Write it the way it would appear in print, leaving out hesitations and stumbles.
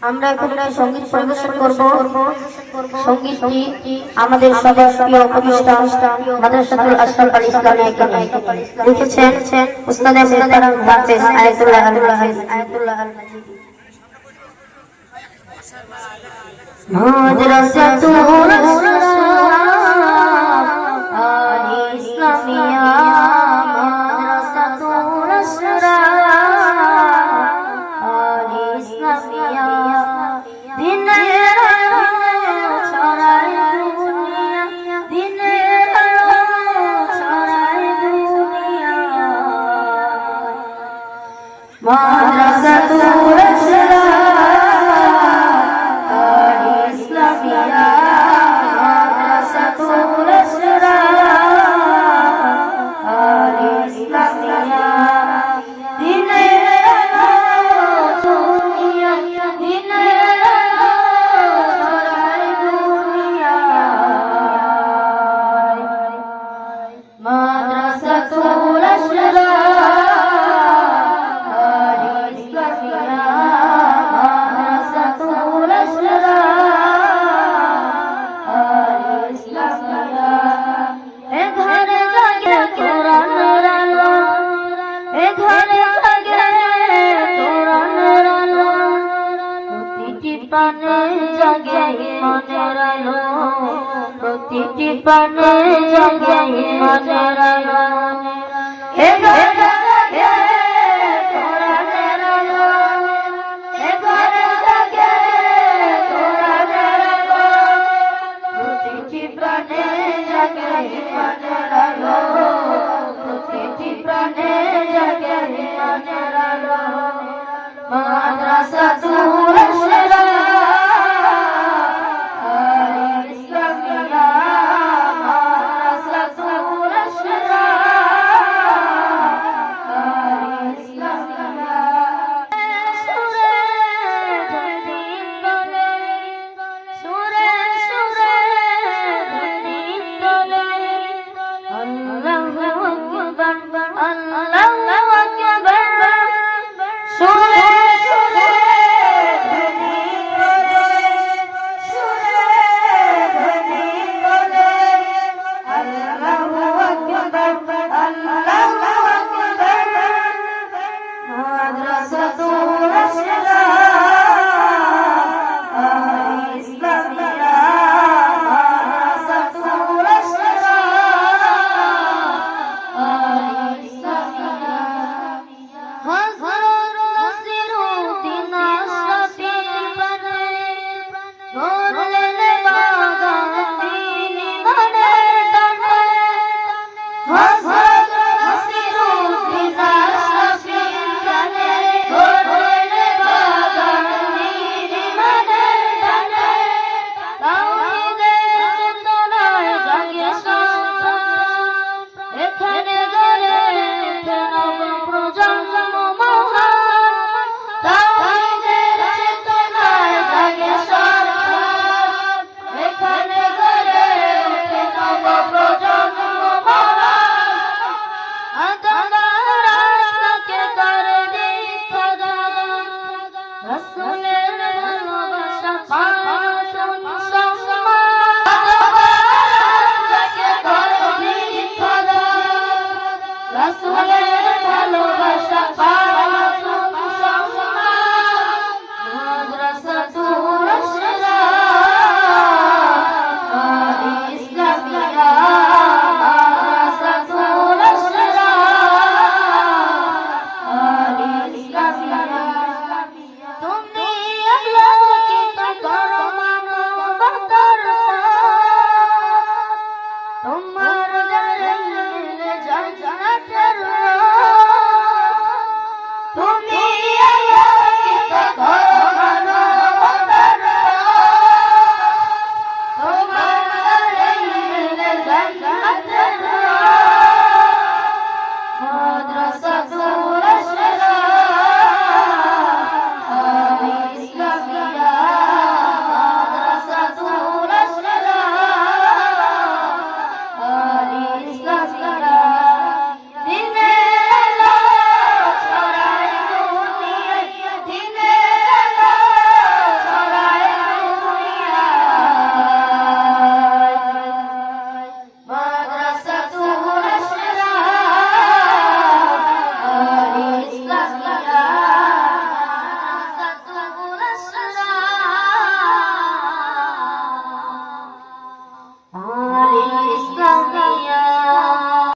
আমরা এখন সঙ্গীত পরিবেশন করব। সঙ্গীতটি আমাদের সবার প্রিয় প্রতিষ্ঠান মাদ্রাসাতুল আশরাফ আল ইসলামিয়া একাডেমি লিখেছেন উস্তাদ মুহতারাম হাফেজ আয়াতুল্লাহ আল মাজিদ। মাদ্রাসাতুল আশরাফ আল ইসলামিয়া মাদ্রাসাতুল আশরাফ আল ইসলামিয়া মাদ্রাসাতুল আশরাফ আল ইসলামিয়া দিনের আলো দুনিয়া দিনের আলো ছড়ায় দুনিয়ায় মাদ্রাসাতুল আশরাফ পানে জাগে মনের আলো প্রতিটি পানে জাগে মনের আলো হে ঘরে জাগে কোরআনের আলো হে ঘরে জাগে কোরআনের আলো প্রতিটি প্রাণে জাগে মনের আলো প্রতিটি প্রাণে জাগে মনের আলো মাদ্রাসাতুল